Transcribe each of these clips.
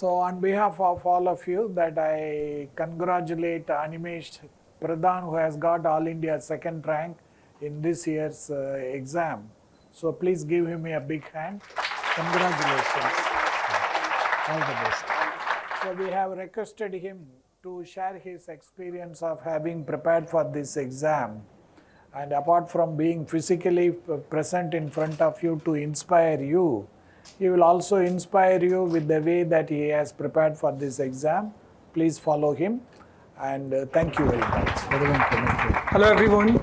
So on behalf of all of you, that I congratulate Animesh Pradhan, who has got All India second rank in this year's exam. So please give him a big hand. Congratulations. All the best. So we have requested him to share his experience of having prepared for this exam. And apart from being physically present in front of you to inspire you, he will also inspire you with the way that he has prepared for this exam. Please follow him, and thank you very much. Hello everyone.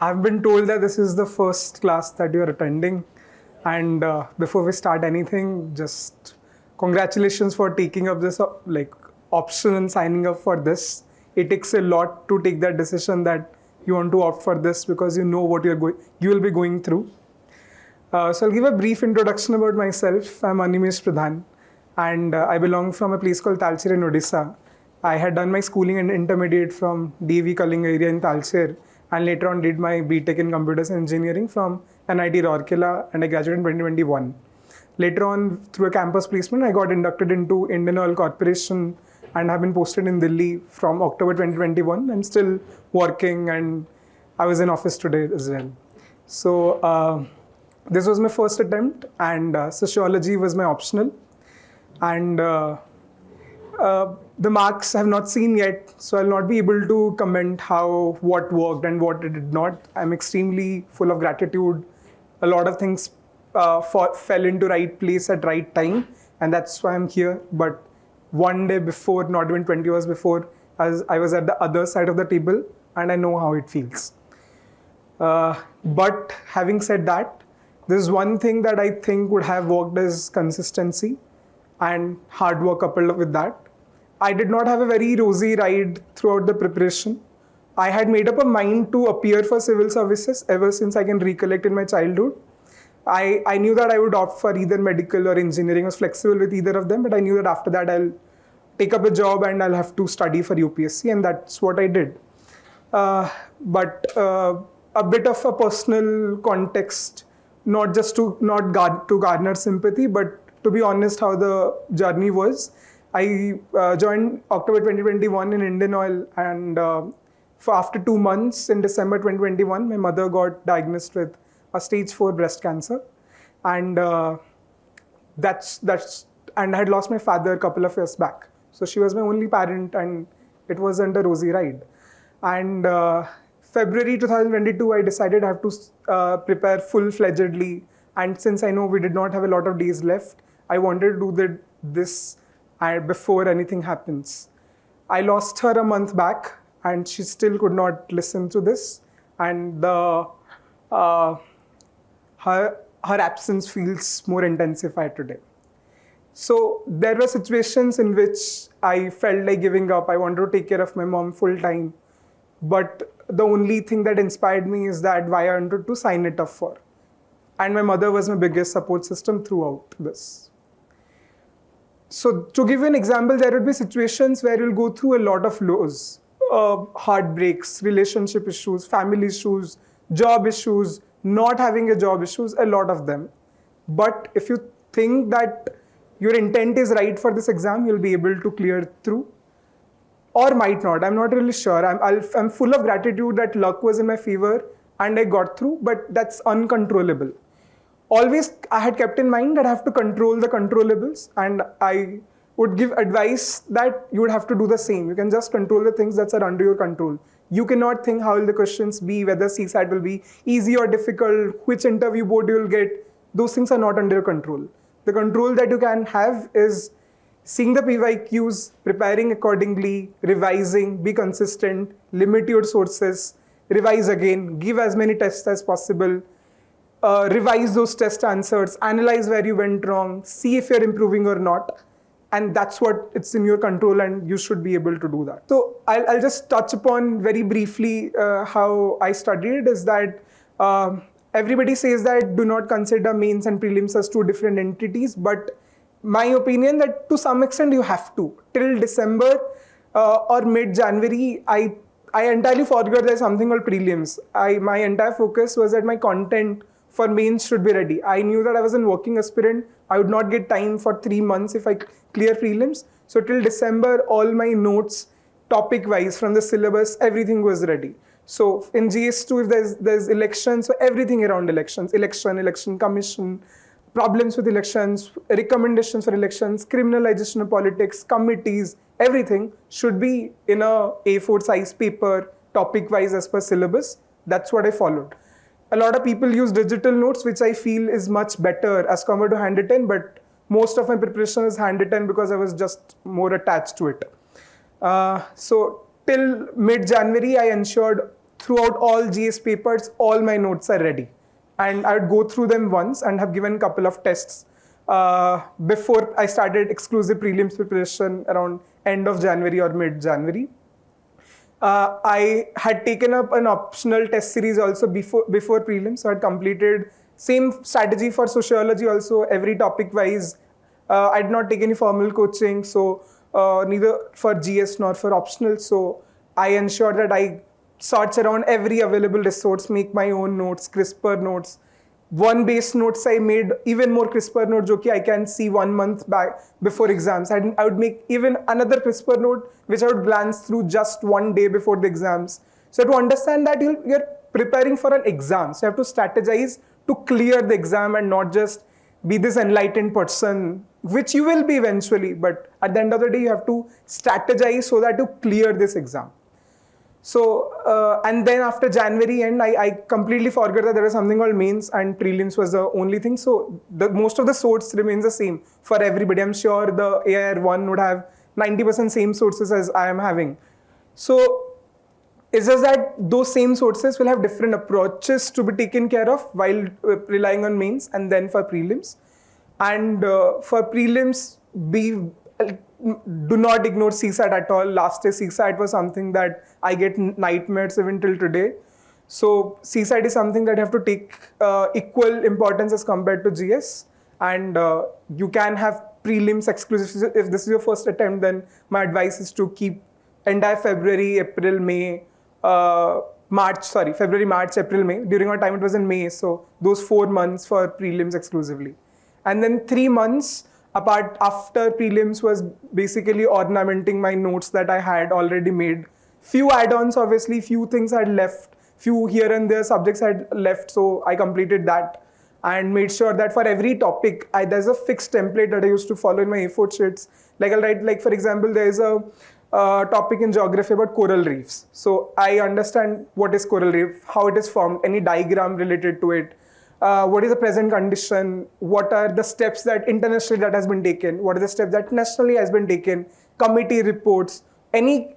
I've been told that this is the first class that you're attending, and before we start anything, just congratulations for taking up this option and signing up for this. It takes a lot to take that decision that you want to opt for this because you know what you will be going through. So I'll give a brief introduction about myself. I'm Animesh Pradhan, and I belong from a place called Talcher in Odisha. I had done my schooling and intermediate from DV Kalinga area in Talcher, and later on did my BTech in Computer Engineering from NIT Rourkela, and I graduated in 2021. Later on, through a campus placement, I got inducted into Indian Oil Corporation and have been posted in Delhi from October 2021. I'm still working, and I was in office today as well. So this was my first attempt, and Sociology was my optional. And the marks I have not seen yet, so I'll not be able to comment what worked and what it did not. I'm extremely full of gratitude. A lot of things fell into right place at right time, and that's why I'm here. But one day before, not even 20 hours before, as I was at the other side of the table, and I know how it feels. But having said that, there's one thing that I think would have worked is consistency and hard work coupled with that. I did not have a very rosy ride throughout the preparation. I had made up a mind to appear for civil services ever since I can recollect in my childhood. I knew that I would opt for either medical or engineering. I was flexible with either of them, but I knew that after that I'll take up a job and I'll have to study for UPSC, and that's what I did. But a bit of a personal context, not just to garner sympathy, but to be honest, how the journey was. I joined October 2021 in Indian Oil, and for after 2 months in December 2021, my mother got diagnosed with a stage 4 breast cancer, and and I had lost my father a couple of years back. So she was my only parent, and it wasn't a rosy ride. And February 2022, I decided I have to prepare full-fledgedly. And since I know we did not have a lot of days left, I wanted to do this before anything happens. I lost her a month back, and she still could not listen to this. And her absence feels more intensified today. So there were situations in which I felt like giving up. I wanted to take care of my mom full time. But the only thing that inspired me is that why I wanted to sign it up for. And my mother was my biggest support system throughout this. So to give you an example, there would be situations where you'll go through a lot of lows, heartbreaks, relationship issues, family issues, job issues, not having a job issues, a lot of them. But if you think that your intent is right for this exam, you'll be able to clear through. Or might not, I'm not really sure. I'm full of gratitude that luck was in my favor and I got through, but that's uncontrollable. Always I had kept in mind that I have to control the controllables, and I would give advice that you would have to do the same. You can just control the things that are under your control. You cannot think how will the questions be, whether CSAT will be easy or difficult, which interview board you will get. Those things are not under your control. The control that you can have is seeing the PYQs, preparing accordingly, revising, be consistent, limit your sources, revise again, give as many tests as possible, revise those test answers, analyze where you went wrong, see if you're improving or not. And that's what it's in your control, and you should be able to do that. So I'll just touch upon very briefly how I studied is that everybody says that do not consider mains and prelims as two different entities, but my opinion that to some extent you have to. Till December or mid-January, I entirely forgot there's something called prelims. My entire focus was that my content for mains should be ready. I knew that I was a working aspirant, I would not get time for 3 months if I clear prelims. So till December, all my notes, topic-wise from the syllabus, everything was ready. So in GS2, if there's elections, so everything around elections, election commission, problems with elections, recommendations for elections, criminalization of politics, committees, everything should be in a A4 size paper, topic-wise as per syllabus. That's what I followed. A lot of people use digital notes, which I feel is much better as compared to handwritten, but most of my preparation is handwritten because I was just more attached to it. So till mid-January, I ensured throughout all GS papers, all my notes are ready. And I would go through them once and have given a couple of tests before I started exclusive prelims preparation around end of January or mid-January. I had taken up an optional test series also before prelims. So I had completed same strategy for sociology also, every topic wise. I did not take any formal coaching, so neither for GS nor for optional. So I ensured that I search around every available resource, make my own notes, CRISPR notes. One base notes I made even more CRISPR note, which I can see 1 month back before exams. I would make even another CRISPR note, which I would glance through just 1 day before the exams. So to understand that you're preparing for an exam, so you have to strategize to clear the exam and not just be this enlightened person, which you will be eventually. But at the end of the day, you have to strategize so that you clear this exam. So, and then after January end, I completely forgot that there was something called mains and prelims was the only thing. So most of the source remains the same for everybody. I'm sure the AIR 1 would have 90% same sources as I am having. So it's just that those same sources will have different approaches to be taken care of while relying on mains and then for prelims. And for prelims, do not ignore CSAT at all. Last year CSAT was something that I get nightmares even till today. So CSAT is something that you have to take equal importance as compared to GS. And you can have prelims exclusive. If this is your first attempt, then my advice is to keep entire February, April, May, February, March, April, May. During our time it was in May. So those 4 months for prelims exclusively. And then 3 months apart after prelims was basically ornamenting my notes that I had already made. Few add-ons, obviously, few things I had left, few here and there subjects I had left, so I completed that and made sure that for every topic, there's a fixed template that I used to follow in my A4 sheets. Like I'll write, like for example, there is a topic in geography about coral reefs. So I understand what is coral reef, how it is formed, any diagram related to it. What is the present condition, what are the steps that internationally that has been taken, what are the steps that nationally has been taken, committee reports, any,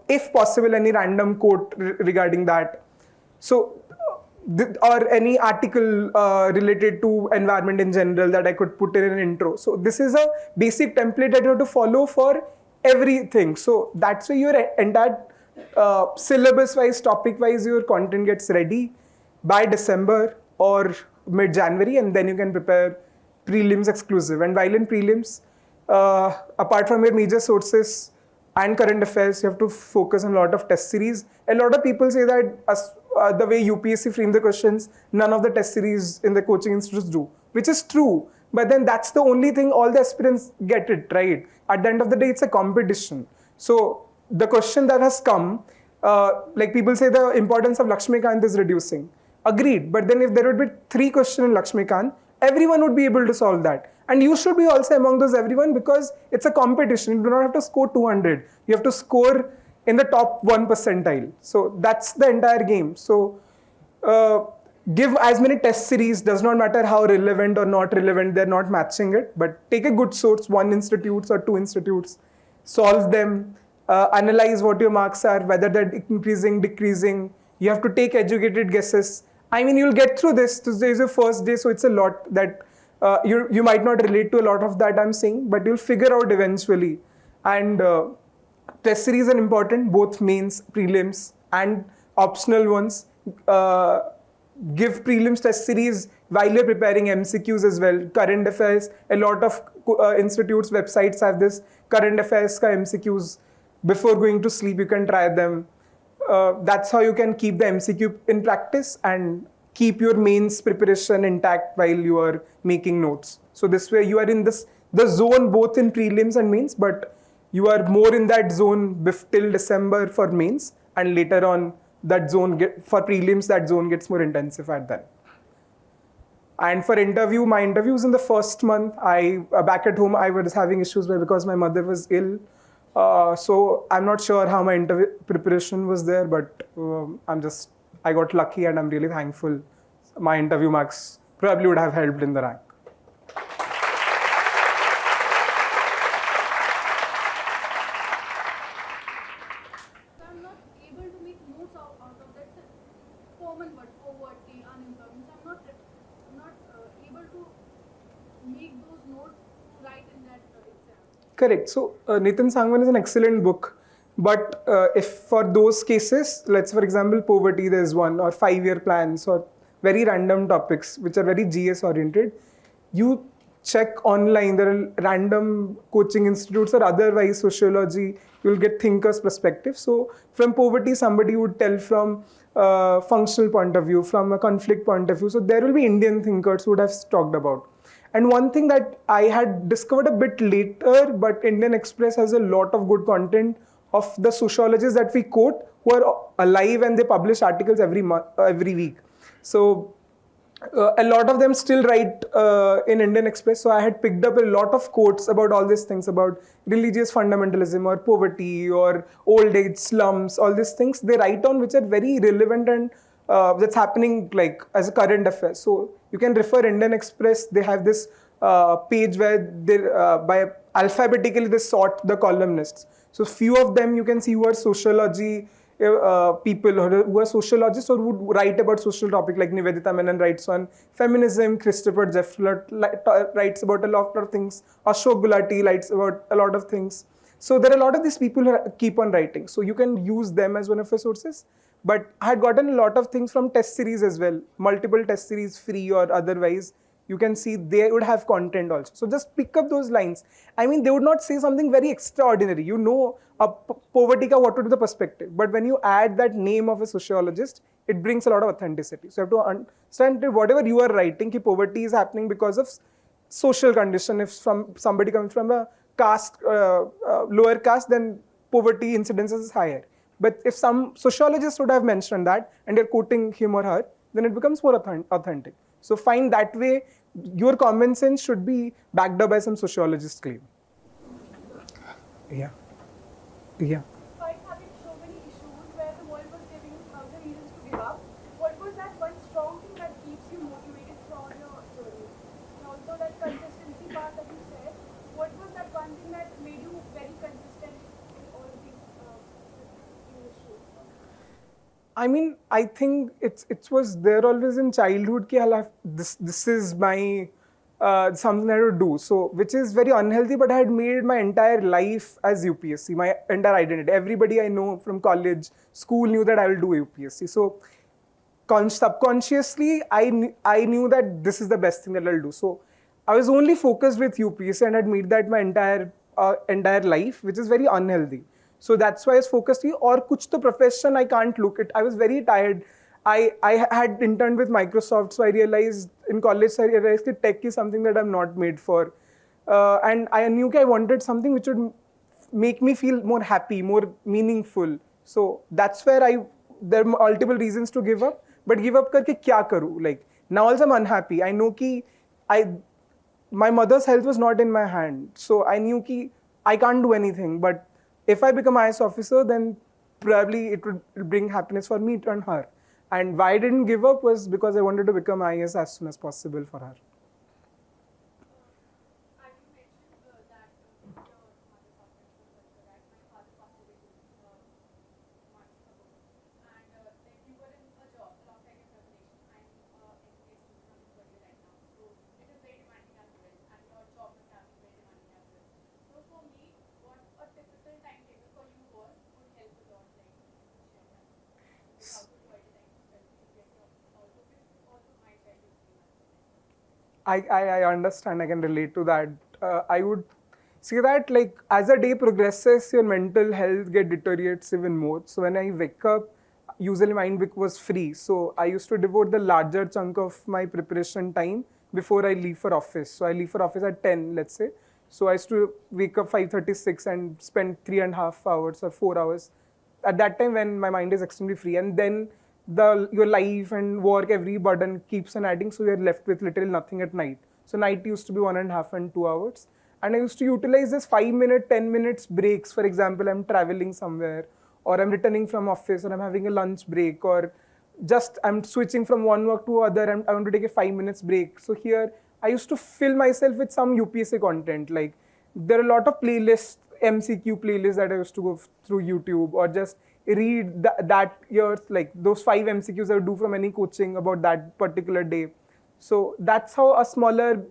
if possible, any random quote regarding that. So, or any article related to environment in general that I could put in an intro. So this is a basic template that you have to follow for everything. So that's why your entire syllabus-wise, topic-wise, your content gets ready by December or mid-January, and then you can prepare prelims exclusive. And while in prelims, apart from your major sources and current affairs, you have to focus on a lot of test series. A lot of people say that the way UPSC frame the questions, none of the test series in the coaching institutes do, which is true. But then that's the only thing all the aspirants get it right. At the end of the day, it's a competition. So the question that has come, like people say the importance of Lakshmikant is reducing. Agreed, but then if there would be 3 questions in Lakshmikant, everyone would be able to solve that. And you should be also among those everyone because it's a competition. You do not have to score 200. You have to score in the top 1 percentile. So that's the entire game. So give as many test series, does not matter how relevant or not relevant, they're not matching it. But take a good source, 1 institute or 2 institutes, solve them, analyze what your marks are, whether they're increasing, decreasing. You have to take educated guesses. I mean, you'll get through this. Today is your first day, so it's a lot that you might not relate to a lot of that I'm saying, but you'll figure out eventually. And test series are important, both mains, prelims, and optional ones. Give prelims test series while you're preparing MCQs as well. Current affairs, a lot of institutes, websites have this current affairs ka MCQs. Before going to sleep, you can try them. That's how you can keep the MCQ in practice and keep your mains preparation intact while you are making notes. So this way you are in the zone both in prelims and mains, but you are more in that zone till December for mains, and later on that zone for prelims, that zone gets more intensified then. And for my interviews in the first month, back at home I was having issues because my mother was ill. So I'm not sure how my interview preparation was there, but I got lucky and I'm really thankful. My interview marks probably would have helped in the rank. I'm not able to make notes out of that common word, poverty, unemployment. I'm not able to make those notes right in that exam. Correct. So Nitin Sangwan is an excellent book. But if for those cases, let's for example, poverty, there's one, or 5-year plans, or very random topics which are very GS oriented, you check online, there are random coaching institutes or otherwise sociology, you'll get thinkers' perspective. So from poverty, somebody would tell from a functional point of view, from a conflict point of view. So there will be Indian thinkers who would have talked about. And one thing that I had discovered a bit later, but Indian Express has a lot of good content of the sociologists that we quote who are alive, and they publish articles every week. So a lot of them still write in Indian Express. So I had picked up a lot of quotes about all these things, about religious fundamentalism or poverty or old age slums, all these things they write on, which are very relevant and that's happening like as a current affair. So you can refer Indian Express. They have this page where they by alphabetically they sort the columnists. So few of them you can see who are sociology people who are sociologists or would write about social topic, like Nivedita Menon writes on feminism, Christopher Jeffler writes about a lot of things, Ashok Gulati writes about a lot of things. So there are a lot of these people who keep on writing. So you can use them as one of your sources. But I had gotten a lot of things from test series as well, multiple test series, free or otherwise. You can see they would have content also. So just pick up those lines. I mean, they would not say something very extraordinary. You know, poverty ka what would be the perspective. But when you add that name of a sociologist, it brings a lot of authenticity. So you have to understand that whatever you are writing, ki poverty is happening because of social condition. If somebody comes from a caste, lower caste, then poverty incidence is higher. But if some sociologist would have mentioned that and you're quoting him or her, then it becomes more authentic. So find that way, your common sense should be backed up by some sociologist claim. Yeah. Despite having so many issues where the world was giving you thousand reasons to give up, what was that one strong thing that keeps you motivated throughout your journey? And also that consistency part that you said, what was that one thing that made you very consistent in all of these issues? I mean, I think it was there always in childhood ki I'll have this is my something I would do. So which is very unhealthy, but I had made my entire life as UPSC, my entire identity. Everybody I know from college, school knew that I will do UPSC. So subconsciously, I knew that this is the best thing that I'll do. So I was only focused with UPSC and had made that my entire life, which is very unhealthy. So that's why I was focused here. Or kuch to profession I can't look at. I was very tired. I had interned with Microsoft, so I realized in college that tech is something that I'm not made for. And I knew that I wanted something which would make me feel more happy, more meaningful. So that's where there are multiple reasons to give up. But give up karke kya karu? Like now also I'm unhappy. I know that my mother's health was not in my hand. So I knew that I can't do anything. But if I become IAS officer, then probably it would bring happiness for me and her. And why I didn't give up was because I wanted to become IAS as soon as possible for her. As you mentioned that your mother passed away, that my father passed away 2 months ago, and then you were in a job alongside your preparation. I'm MBA student on this career right now, so it is very demanding as well, and your job must have been very demanding as well. So for me, what a typical timetable for you was would help a lot, like share that. How to divide the time, also my childhood. I understand, I can relate to that. I would say that like as the day progresses, your mental health deteriorates even more. So when I wake up, usually Mindbook was free. So I used to devote the larger chunk of my preparation time before I leave for office. So I leave for office at 10, let's say. So I used to wake up 5:36 and spend 3.5 hours or 4 hours at that time when my mind is extremely free. And then your life and work, every burden keeps on adding. So you're left with literally nothing at night. So night used to be 1.5 and 2 hours. And I used to utilize this 5-minute, 10 minutes breaks. For example, I'm traveling somewhere, or I'm returning from office, or I'm having a lunch break, or just I'm switching from one work to other and I want to take a 5 minutes break. So here I used to fill myself with some UPSC content. Like there are a lot of playlists, MCQ playlists that I used to go through YouTube, or just read that year's, like those 5 MCQs I would do from any coaching about that particular day. So that's how a smaller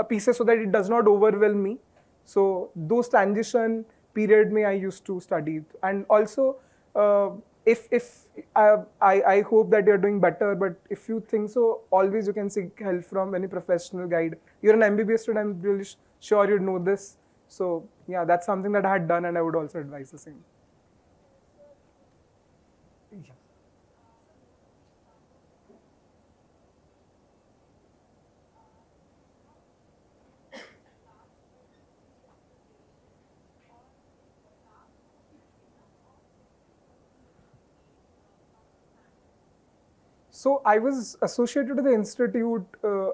pieces, so that it does not overwhelm me. So those transition period I used to study. And also if I hope that you're doing better, but if you think so, always you can seek help from any professional guide. You're an MBBS student, I'm really sure you know this. So yeah, that's something that I had done, and I would also advise the same. Yeah. So I was associated with the institute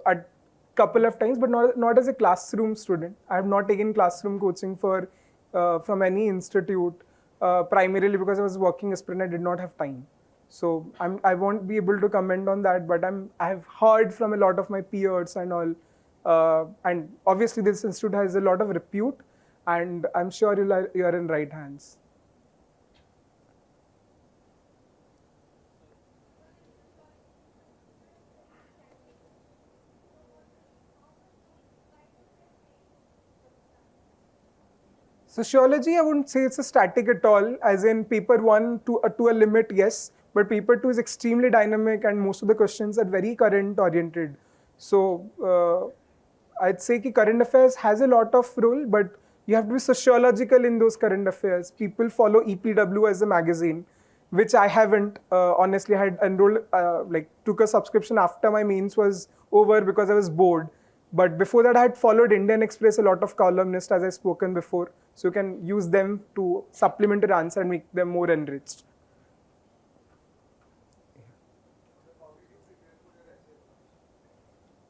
at couple of times, but not as a classroom student. I have not taken classroom coaching from any institute, primarily because I was working aspirant. I did not have time. So I won't be able to comment on that, but I have heard from a lot of my peers and all, and obviously this institute has a lot of repute, and I'm sure you are in right hands. Sociology, I wouldn't say it's a static at all, as in paper 1 to a limit, yes, but paper 2 is extremely dynamic and most of the questions are very current oriented. So I'd say that current affairs has a lot of role, but you have to be sociological in those current affairs. People follow EPW as a magazine, which I haven't. Honestly, I had enrolled, took a subscription after my mains was over because I was bored. But before that, I had followed Indian Express, a lot of columnists, as I've spoken before. So you can use them to supplement your answer and make them more enriched.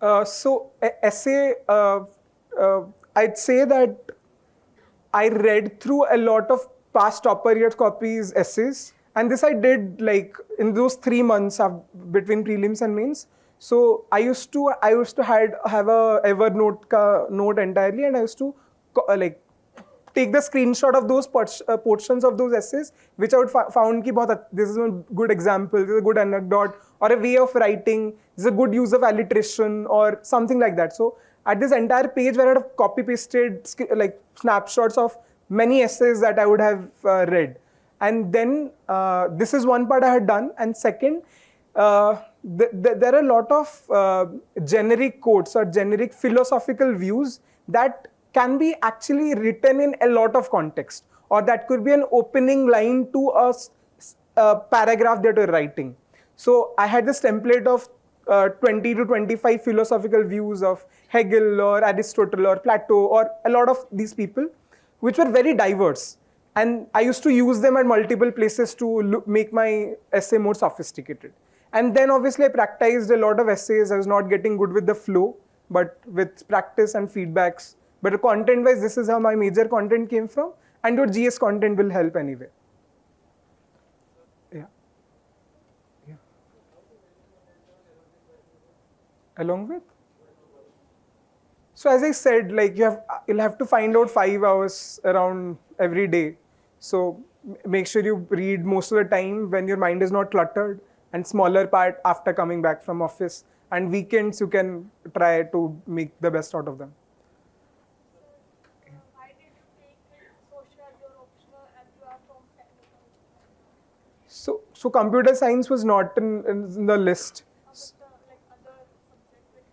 Essay, I'd say that I read through a lot of past topper year copies essays, and this I did like in those 3 months between prelims and mains. So I used to have a Evernote note entirely, and I used to take the screenshot of those portions of those essays, which I would found that this is a good example, this is a good anecdote, or a way of writing, this is a good use of alliteration, or something like that. So at this entire page where I had copy pasted snapshots of many essays that I would have read. And then this is one part I had done. And second, there are a lot of generic quotes or generic philosophical views that can be actually written in a lot of context, or that could be an opening line to a paragraph that you're writing. So I had this template of 20 to 25 philosophical views of Hegel or Aristotle or Plato or a lot of these people, which were very diverse. And I used to use them at multiple places to make my essay more sophisticated. And then obviously I practiced a lot of essays. I was not getting good with the flow, but with practice and feedbacks. But content-wise, this is how my major content came from, and your GS content will help anyway. Yeah. Yeah. Along with? So as I said, you'll have to find out 5 hours around every day. So make sure you read most of the time when your mind is not cluttered, and smaller part after coming back from office. And weekends you can try to make the best out of them. Why did you take sociology or optional as you are from technical? So computer science was not in the list. How about the other subjects like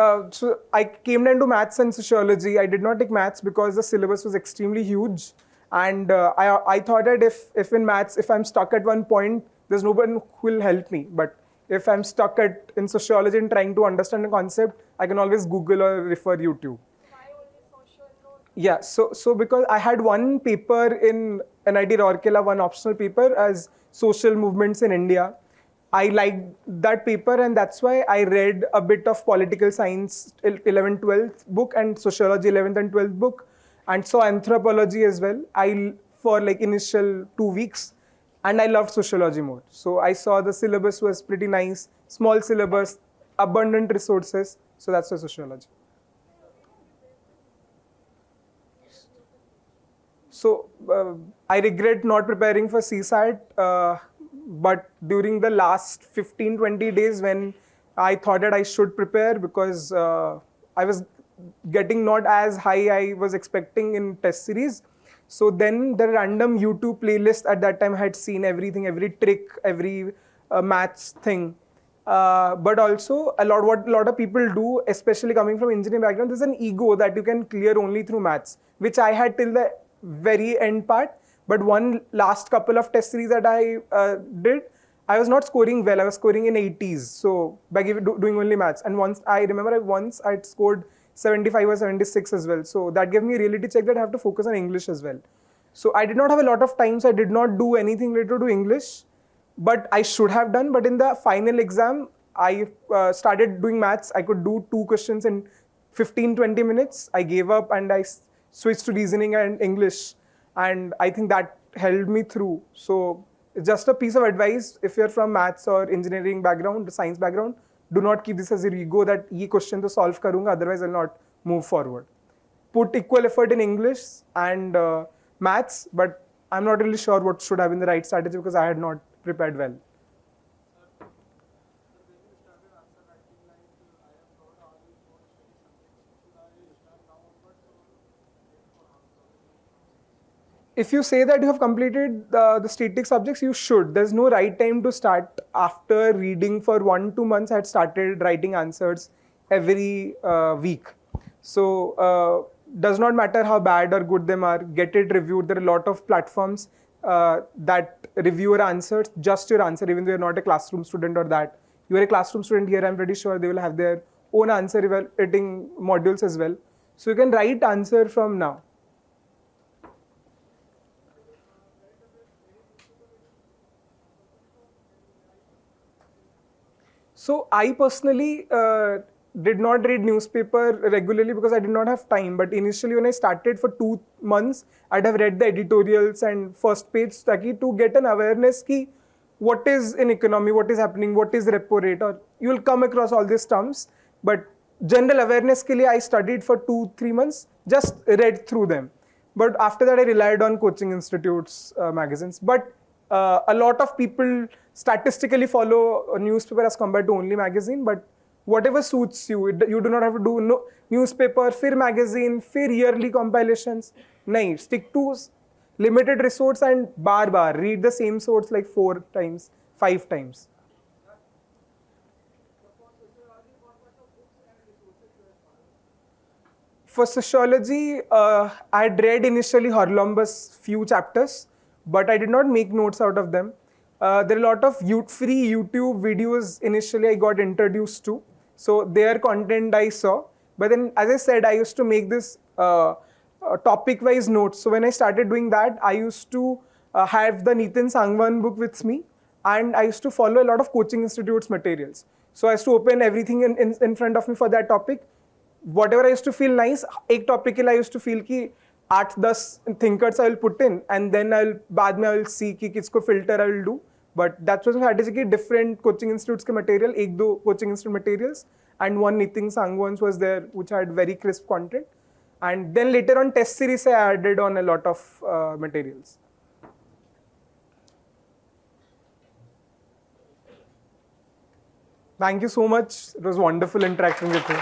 maths? So I came down to maths and sociology. I did not take maths because the syllabus was extremely huge, And I thought that if in maths, if I'm stuck at one point, there's no one who will help me. But if I'm stuck in sociology and trying to understand a concept, I can always Google or refer YouTube. Why only social? No. Yeah, so because I had one paper in NIT Rourkela, one optional paper as social movements in India. I liked that paper, and that's why I read a bit of political science 11th, 12th book and sociology 11th and 12th book, and saw anthropology as well. For like initial 2 weeks, and I loved sociology more. So I saw the syllabus was pretty nice, small syllabus, abundant resources. So that's why sociology. So I regret not preparing for CSAT, but during the last 15-20 days when I thought that I should prepare, because I was getting not as high I was expecting in test series. So then the random YouTube playlist at that time I had seen everything, every trick, every maths thing. But also what a lot of people do, especially coming from engineering background, there's an ego that you can clear only through maths, which I had till the very end part. But one last couple of test series that I did, I was not scoring well. I was scoring in 80s. So by doing only maths. And once I remember, I'd scored 75 or 76 as well. So that gave me a reality check that I have to focus on English as well. So I did not have a lot of time, so I did not do anything related to English, but I should have done. But in the final exam, I started doing maths. I could do 2 questions in 15-20 minutes. I gave up and I switched to reasoning and English. And I think that held me through. So just a piece of advice, if you're from maths or engineering background, science background, do not keep this as your ego that ye question to solve karunga, otherwise I'll not move forward. Put equal effort in English and maths, but I'm not really sure what should have been the right strategy because I had not prepared well. If you say that you have completed the static subjects, you should. There's no right time to start. After reading for 1-2 months, I had started writing answers every week. So does not matter how bad or good them are, get it reviewed. There are a lot of platforms that review your answers, just your answer, even though you're not a classroom student or that. You're a classroom student here, I'm pretty sure they will have their own answer evaluating modules as well. So you can write answer from now. So I personally did not read newspaper regularly because I did not have time. But initially when I started for 2 months, I'd have read the editorials and first page to get an awareness ki what is in economy, what is happening, what is repo rate, or you will come across all these terms. But general awareness ke liye I studied for 2-3 months, just read through them. But after that I relied on coaching institutes, magazines. But a lot of people statistically follow a newspaper as compared to only magazine, but whatever suits you. You do not have to do newspaper, fir magazine, fir yearly compilations. Nahin, stick to limited resource and bar read the same source like 4 times, 5 times. For sociology, I had read initially Horlombus' few chapters, but I did not make notes out of them. There are a lot of free YouTube videos initially I got introduced to. So their content I saw. But then, as I said, I used to make this topic-wise notes. So when I started doing that, I used to have the Nitin Sangwan book with me. And I used to follow a lot of coaching institutes materials. So I used to open everything in front of me for that topic. Whatever I used to feel nice, एक topic के लिए I used to feel कि 8-10 thinkers I will put in, and then बाद में I will see कि किसको filter I will do. But that was a strategy कि different coaching institutes के material, 1-2 coaching institute materials, and one Nitin Sangwan's was there, which had very crisp content. And then later on test series I added on a lot of materials. Thank you so much. It was wonderful interacting with you.